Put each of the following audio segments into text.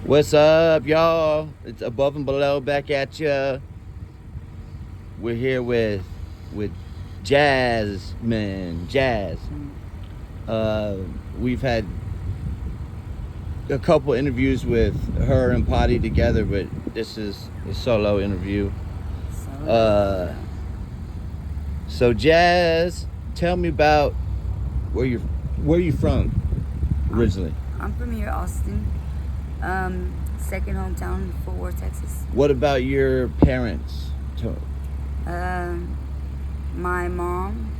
What's up, y'all? It's Above and Below back at ya. We're here with Jasmine. Jazz. We've had a couple interviews with her and Potty together, but this is a solo interview. So Jazz, tell me about where you from originally. I'm from here, Austin. Second hometown, Fort Worth, Texas. What about your parents? My mom,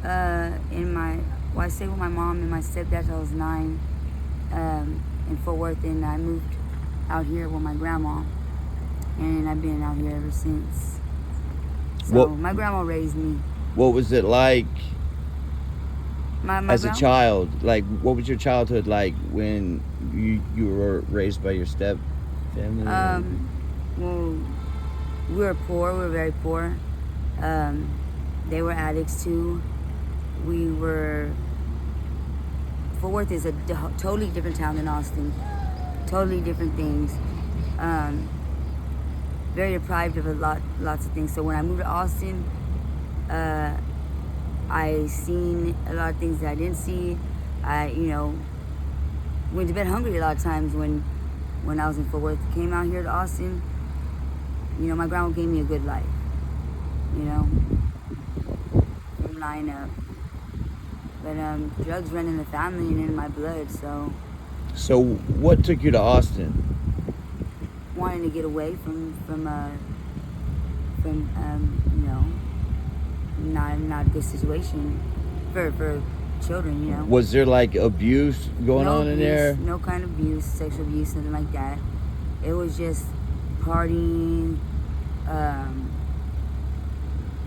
I stayed with my mom and my stepdad till I was 9, in Fort Worth, and I moved out here with my grandma, and I've been out here ever since. So my grandma raised me. What was it like My as grandma? a child? Like, what was your childhood like when you were raised by your step family? Well, we were poor. We were very poor. They were addicts too. Fort Worth is a totally different town than Austin. Totally different things. Very deprived of lots of things. So when I moved to Austin, I seen a lot of things that I didn't see. I went to bed hungry a lot of times when I was in Fort Worth. Came out here to Austin. My grandma gave me a good life. From 9 up. But drugs run in the family and in my blood, so. So what took you to Austin? Wanting to get away from not a good situation for children. Was there like abuse going No on in abuse, there? No kind of abuse, sexual abuse, nothing like that. It was just partying,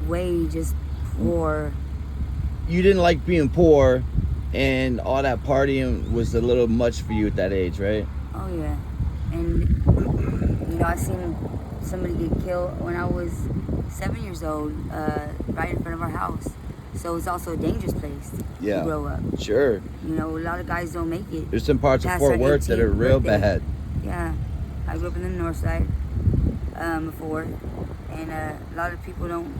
way just poor. You didn't like being poor, and all that partying was a little much for you at that age, right? Oh yeah, and I seen somebody get killed when I was 7 years old, right in front of our house. So it's also a dangerous place to grow up. Sure. A lot of guys don't make it. There's some parts of Fort Worth that are real bad. Yeah, I grew up in the north side before, and a lot of people don't,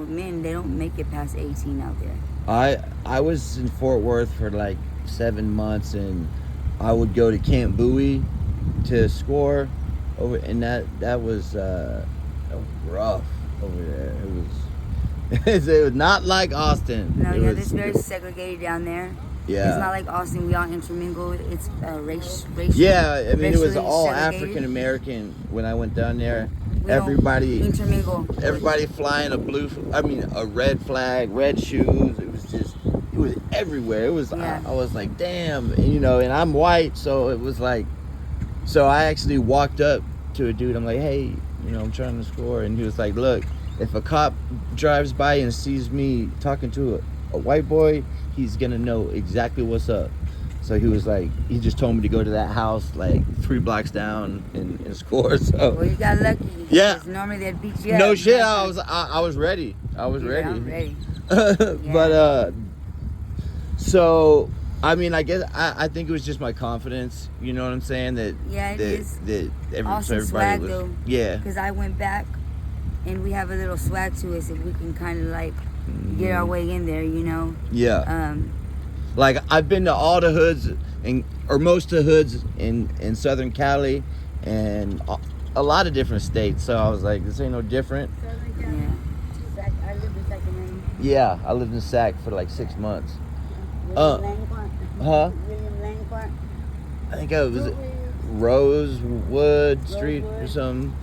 men, they don't make it past 18 out there. I was in Fort Worth for like 7 months, and I would go to Camp Bowie to score over, and that was rough over there. It was not like Austin. No, it's very segregated down there. Yeah. It's not like Austin. We all intermingle. It's racial. Yeah, I mean, it was all segregated. African American when I went down there. We Everybody don't intermingle. Everybody flying a red flag, red shoes. It was everywhere. It was, yeah. I was like, damn, and I'm white, so it was like, so I actually walked up to a dude. I'm like, hey, I'm trying to score, and he was like, look, if a cop drives by and sees me talking to a white boy, he's gonna know exactly what's up. So he was like, he just told me to go to that house like 3 blocks down and score. So well, you got lucky. Yeah. Because normally they'd beat you up. No shit. I was ready. I'm ready. But so I mean, I guess I think it was just my confidence. You know what I'm saying? That it is. That Awesome swag though. Yeah. Because I went back, and we have a little swag to us, and we can kind of like get our way in there. Yeah. Like, I've been to all the hoods or most of the hoods in Southern Cali and a lot of different states. So I was like, this ain't no different. Yeah. I lived in Sacramento. Yeah, I lived in Sac for like 6 months. Huh? William Lane Park. I think it was Rosewood Street or something.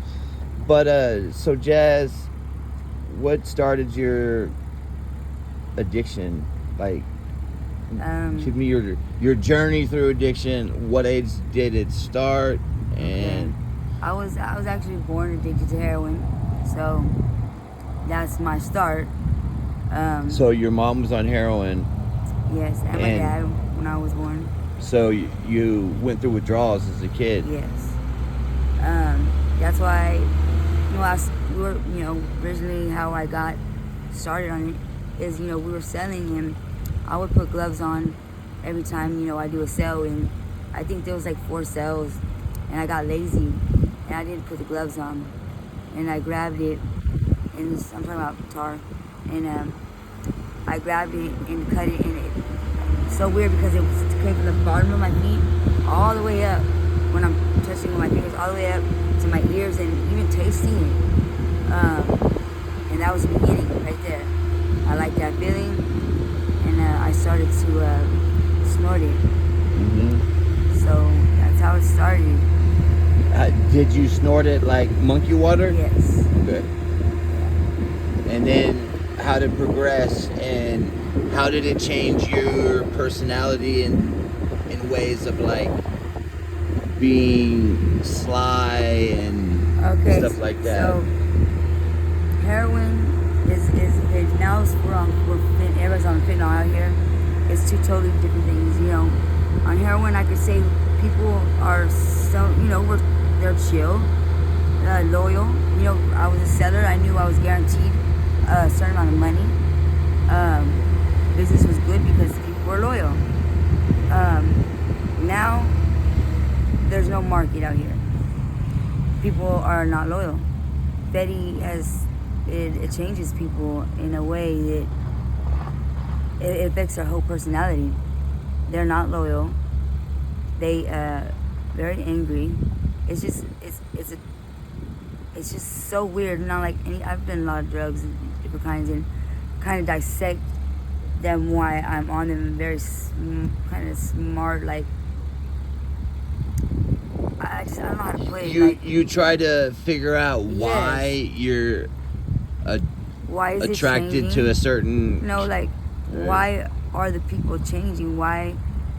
But so Jazz, what started your addiction? Like, give me your journey through addiction. What age did it start? And I was actually born addicted to heroin, so that's my start. So your mom was on heroin. Yes, and my dad when I was born. So you went through withdrawals as a kid. Yes. That's why, originally how I got started on it is, we were selling, and I would put gloves on every time, I do a sale, and I think there was like 4 sales and I got lazy, and I didn't put the gloves on, and I grabbed it, and this, I'm talking about tar, and I grabbed it and cut it, and it's so weird because it came from the bottom of my feet all the way up when I'm touching with my fingers, all the way up to my ears, and even tasting it. And that was the beginning right there. I liked that feeling, and I started to snort it. So that's how it started. Did you snort it like monkey water? Yes. Okay. And then how did it progress, and how did it change your personality in ways of like being sly and stuff like that? So heroin is now everybody's on fentanyl out here. It's two totally different things. You know, on heroin I could say people are so, you know, they're chill, loyal. You know, I was a seller. I knew I was guaranteed a certain amount of money. Business was good because people were loyal. Now there's no market out here. People are not loyal. Betty it changes people in a way that it affects their whole personality. They're not loyal. They very angry. It's just so weird. Not like I've done a lot of drugs and different kinds, and kind of dissect them why I'm on them. Very kind of smart. Like I don't know how to put it. You try to figure out why you're why is attracted it to a certain. No, like why are the people changing? Why?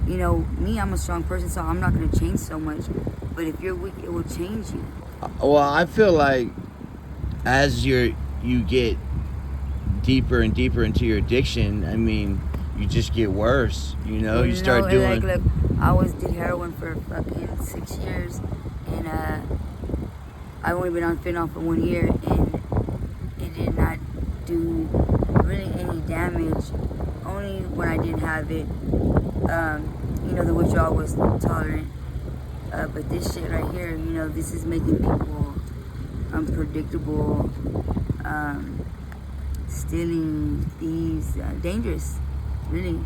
You know, me, I'm a strong person, so I'm not going to change so much. But if you're weak, it will change you. Well, I feel like as you get deeper and deeper into your addiction, I mean, you just get worse. You know, you start doing. Like, look, I did heroin for fucking 6 years, and I've only been on fentanyl for 1 year, and it did not do really any damage. Only when I didn't have it. You know, the withdrawal was tolerant. But this shit right here, you know, this is making people unpredictable, stealing, thieves, dangerous. Really,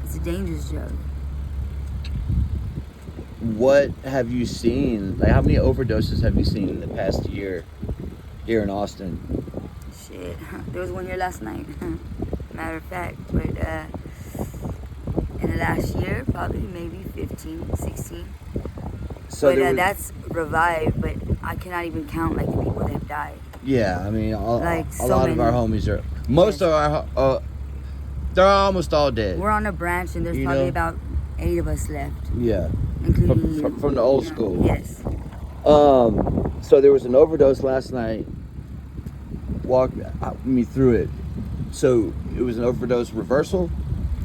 it's a dangerous drug. What have you seen? Like, how many overdoses have you seen in the past year here in Austin? Shit, there was one here last night. Matter of fact, but in the last year, probably maybe 15, 16. So but that's revived, but I cannot even count like the people that have died. Yeah, I mean, a lot many. of our homies are. Most of our, they're almost all dead. We're on a branch, and there's probably about 8 of us left. Yeah, including you. From the old school. Yes. So there was an overdose last night. Walk me through it. So it was an overdose reversal.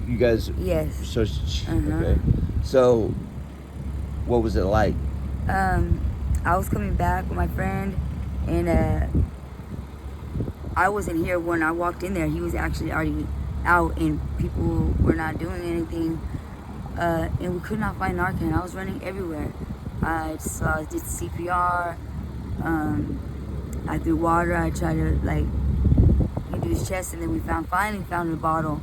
You guys. Yes. So okay. So, what was it like? I was coming back with my friend, and I wasn't here when I walked in there. He was actually already out, and people were not doing anything, and we could not find Narcan. I was running everywhere. I did CPR. I threw water. I tried to do his chest, and then we finally found the bottle.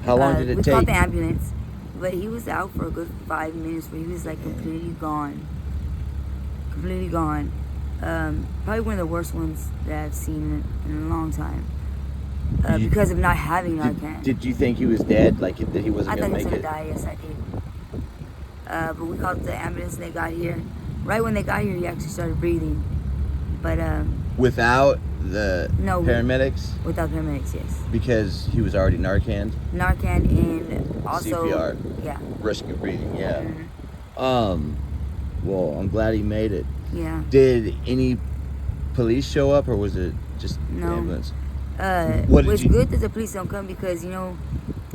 How long did it take? We called the ambulance, but he was out for a good 5 minutes, where he was like completely gone. Completely gone. Probably one of the worst ones that I've seen in a long time. Because of not having Narcan. Did you think he was dead? Like that he wasn't going to make it? I thought he was going to die. Yes, I did. But we called the ambulance, and they got here. Right when they got here, he actually started breathing. But without the paramedics? Without paramedics, yes. Because he was already Narcan? Narcan and also CPR. Yeah. Risk of breathing, yeah. Mm-hmm. Well, I'm glad he made it. Yeah. Did any police show up, or was it just the ambulance? It's good that the police don't come, because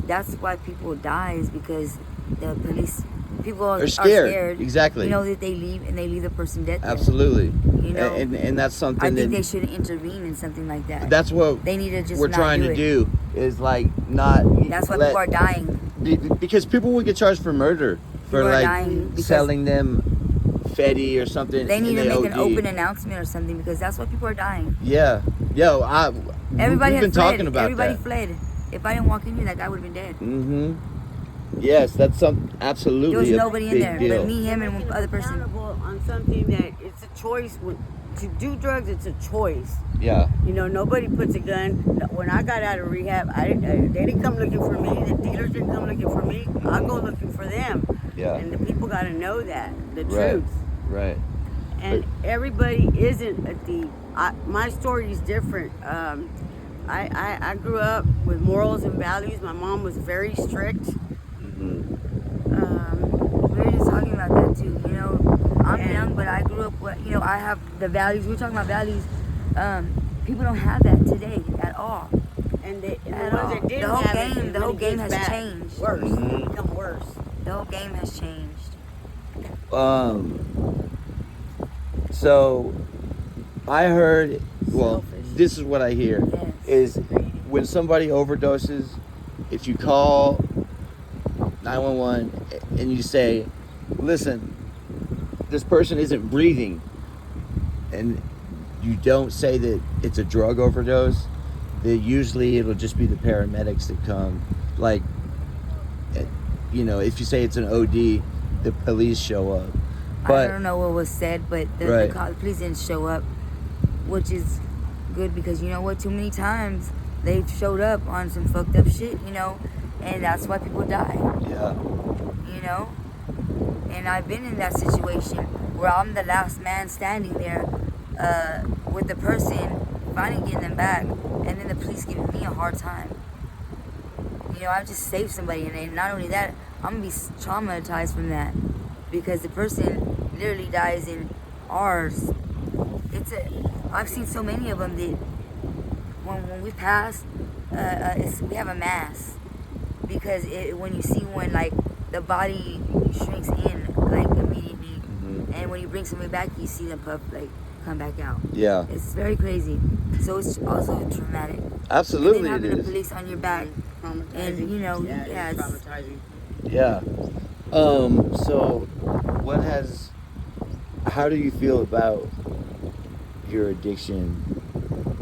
that's why people die, is because the police people are scared. Exactly. That they leave the person dead there. Absolutely. And that's something I think they should intervene in something like that. That's what they need to just we're trying to do is not. That's why people are dying. Because people would get charged for murder for selling them Fetty or something. They need and to make an OD. open announcement or something, because that's why people are dying. Yeah. Yo, Everybody we've been had fled. talking about Everybody that. fled. If I didn't walk in here, that guy would have been dead. Mm-hmm. Yes, that's absolutely There was a nobody in big there deal. but me, him, and Making one them other person. accountable on something that it's a choice. To do drugs, it's a choice. Yeah. You know, nobody puts a gun. When I got out of rehab, they didn't come looking for me. The dealers didn't come looking for me. I go looking for them. Yeah. And the people got to know that, the Right. truth. Right. And everybody isn't a thief. My story is different. I grew up with morals and values. My mom was very strict. Mm-hmm. We were just talking about that too. You know, I'm young, but I grew up with, you know, I have the values. We were talking about values. People don't have that today at all. And the At ones all. that didn't The whole have game- it, the whole it game gets has bad. changed. Worse. Mhm. Become worse. The whole game has changed. So I heard, well, Selfish. this is what I hear, Yes. is when somebody overdoses, if you call 911 and you say, listen, this person isn't breathing, and you don't say that it's a drug overdose, that usually it'll just be the paramedics that come. Like, you know, if you say it's an OD, the police show up. I don't know what was said, but Right. the police didn't show up, which is good, because you know what? Too many times they've showed up on some fucked up shit, you know, and that's why people die, Yeah. you know? And I've been in that situation where I'm the last man standing there with the person, finally getting them back, and then the police giving me a hard time. You know, I've just saved somebody, and not only that, I'm gonna be traumatized from that, because the person literally dies in ours. I've seen so many of them that when we pass, we have a mass, because when you see when like the body shrinks in like immediately, Mm-hmm. and when you bring somebody back, you see them come back out. Yeah. It's very crazy. So it's also traumatic. Absolutely and then it having the is. police on your back, and you know, yeah, it's it's, traumatizing. Yeah. So how do you feel about your addiction?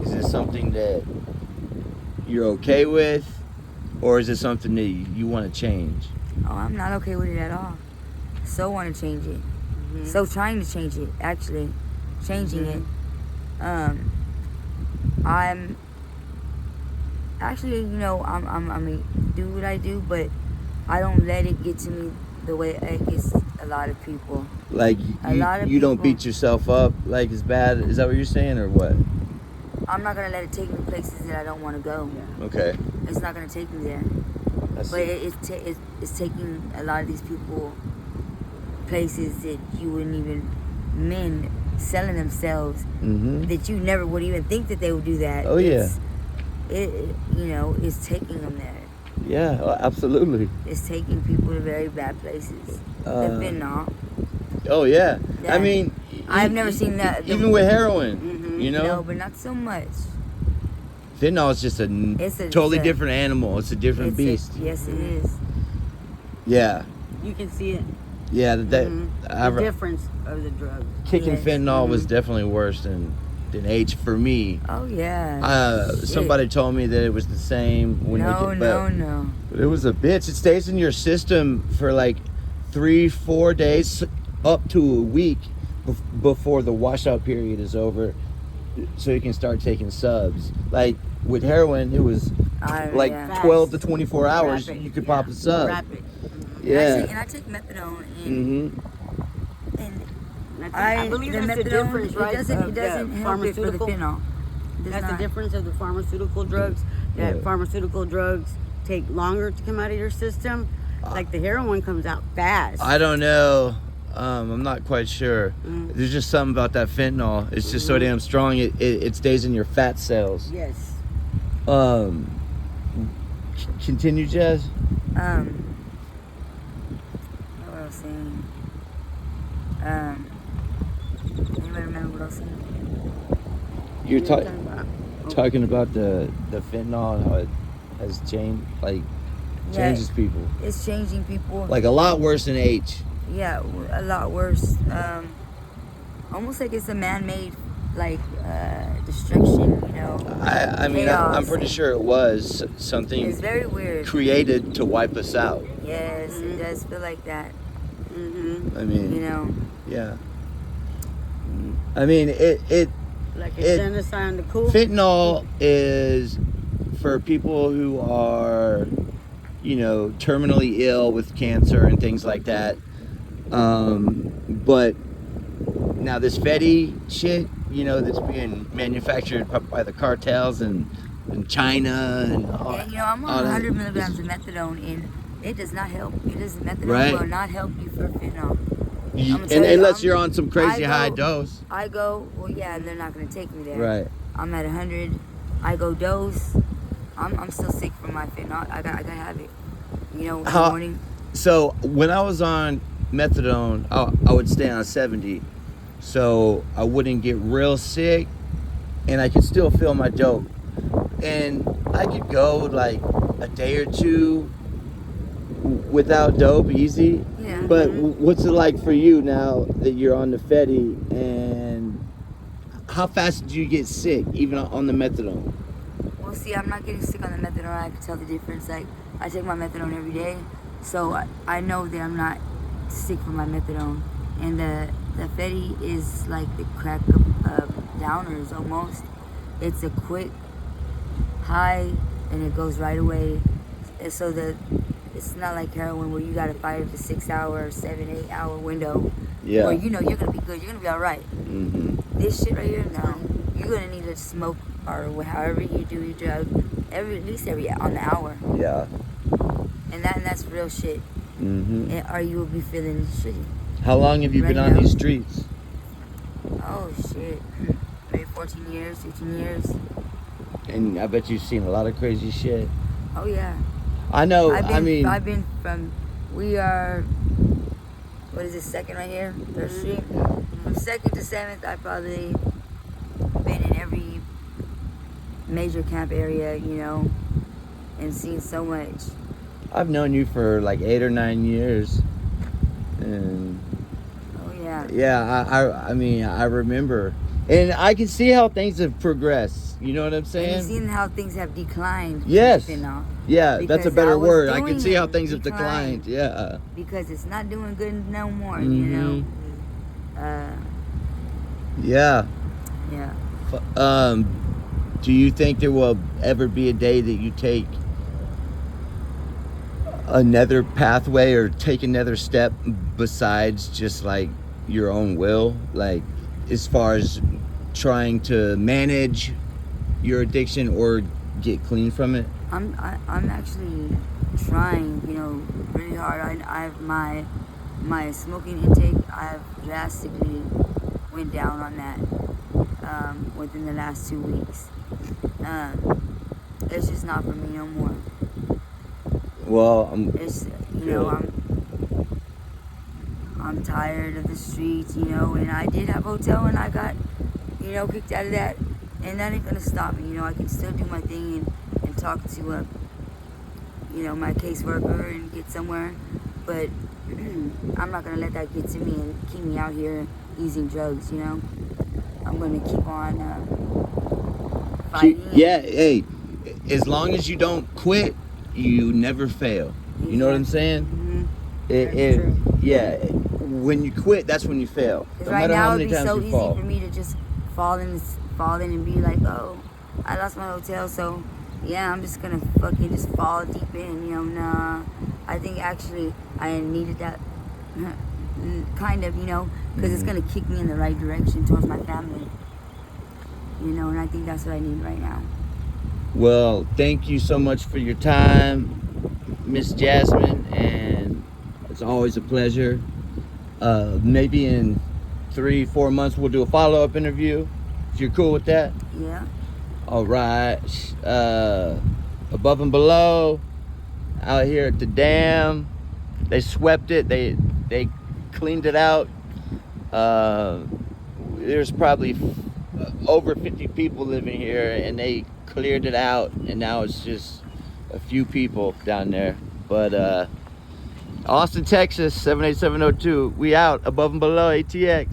Is it something that you're okay with, or is it something that you want to change? oh, I'm not okay with it at all. So want to change it. So trying to change it, actually, changing it. I'm actually, you know, I mean, do what I do, but I don't let it get to me the way it gets a lot of people. Like A lot of you don't people- beat yourself up like it's bad. Is that what you're saying, or what? I'm not gonna let it take me places that I don't want to go. Okay. It's not gonna take me there. That's But it's taking a lot of these people places that you wouldn't even, men selling themselves, Mm-hmm. that you never would even think that they would do that. Oh, yeah. You know, it's taking them there. Yeah, absolutely. It's taking people to very bad places. The fentanyl. Oh yeah. Yeah. I mean, I've never seen that. Even with heroin, you know, No, but not so much. fentanyl is just It's a totally different animal. It's a different beast. Yes, it is. Yeah. You can see it. Yeah. The difference of the drug. Kicking Yes. fentanyl was definitely worse than H for me. Oh yeah. Somebody told me that it was the same when No. But it was a bitch. It stays in your system for like 3-4 days, up to a week before the washout period is over, so you can start taking subs. Like with heroin, it was like Yeah. 12 to 24 hours. Rapid. You could pop a sub. Rapid. Yeah. And I take methadone, Mm-hmm. and I believe the that's the methadone, difference, right? It of doesn't the help it for the pharmaceutical. fentanyl. It does That's not. the difference of the pharmaceutical drugs. That Yeah. pharmaceutical drugs take longer to come out of your system. Like the heroin comes out fast. I don't know. I'm not quite sure. There's just something about that fentanyl. It's just so damn strong. It stays in your fat cells. Yes. Continue, Jazz. What was I saying? Anybody remember what I was saying? You're Talking about- talking about the fentanyl and how it has changed, like changes people, It's changing people. like a lot worse than H. Yeah, a lot worse. Almost like it's a man-made, like, destruction, you know. I mean, I'm Chaos pretty and- sure it was something It's very weird. created to wipe us out. Yes, it does feel like that, Mm-hmm. I mean, you know. yeah. I mean, Like a genocide on the cool. fentanyl is for people who are, you know, terminally ill with cancer and things like that. But now this Fetty shit, you know, that's being manufactured by the cartels and China and all, And, you know, I'm all on that. 100 milligrams of methadone, and it does not help. Methadone Right. will not help you for fentanyl. You- I'ma and tell you, unless you're on some crazy I high go- dose. I go, well, yeah, they're not going to take me there. Right. I'm at 100. I go dose. I'm still sick from my fentanyl. I gotta have it. You know, in the How- morning. So when I was on methadone, I would stay on 70, so I wouldn't get real sick, and I could still feel my dope. And I could go like a day or two without dope, easy. Yeah. But what's it like for you now that you're on the Fetty, and how fast do you get sick, even on the methadone? Well, see, I'm not getting sick on the methadone. I can tell the difference. Like, I take my methadone every day, so I know that I'm not sick from my methadone. And the Fetty is like the crack of downers almost. It's a quick high, and it goes right away. And so it's not like heroin where you got a 5 to 6 hour, 7, 8 hour window. Yeah. Where you know you're gonna be good. You're gonna be all right. Mm-hmm. This shit right here, no. You're gonna need to smoke or however you do your drug at least every on the hour, Yeah. and that's real shit. Mm-hmm. Or you will be feeling shitty. How long have you been Right on now. these streets? Oh shit, maybe 14 years, 15 years. And I bet you've seen a lot of crazy shit. Oh yeah. I know. I've been from. We are. What is it? Second right here, Third Street. From 2nd to 7th, I've probably been in every major camp area, you know, and seen so much. I've known you for like 8 or 9 years, and Oh yeah. yeah, I mean, I remember, and I can see how things have progressed. You know what I'm And saying? you've seen how things have declined. Yes. You know, Yeah, that's a because better I was word. I can doing see how it, things have declined. declined. Yeah. because it's not doing good no more. You Mhm. know. Yeah. Yeah. Do you think there will ever be a day that you take another pathway or take another step besides just like your own will, like as far as trying to manage your addiction or get clean from it? I'm actually trying, you know, really hard. I've my smoking intake. I've drastically went down on that within the last 2 weeks. It's just not for me no more. Well, It's you know I'm tired of the streets, you know, and I did have a hotel and I got, you know, kicked out of that, and that ain't gonna stop me. You know, I can still do my thing and talk to you know, my caseworker and get somewhere, but I'm not gonna let that get to me and keep me out here using drugs. You know, I'm gonna keep on fighting. yeah, hey, as long as you don't quit, you never fail. You know what I'm saying? Mm-hmm. Yeah, when you quit, that's when you fail. Because No right matter now how it'd many be times so you easy fall. for me to just fall in and be like, oh, I lost my hotel, so yeah, I'm just gonna fucking just fall deep in. You know, nah. I think actually I needed that kind of, you know, because it's gonna kick me in the right direction towards my family. You know, and I think that's what I need right now. Well, thank you so much for your time, Miss Jasmine, and it's always a pleasure. Maybe in 3-4 months we'll do a follow-up interview, if you're cool with that. Yeah. All right. Above and below, out here at the dam, they swept it. They cleaned it out. There's probably over 50 people living here, and they cleared it out, and now it's just a few people down there. But Austin, Texas, 78702. We out above and below ATX.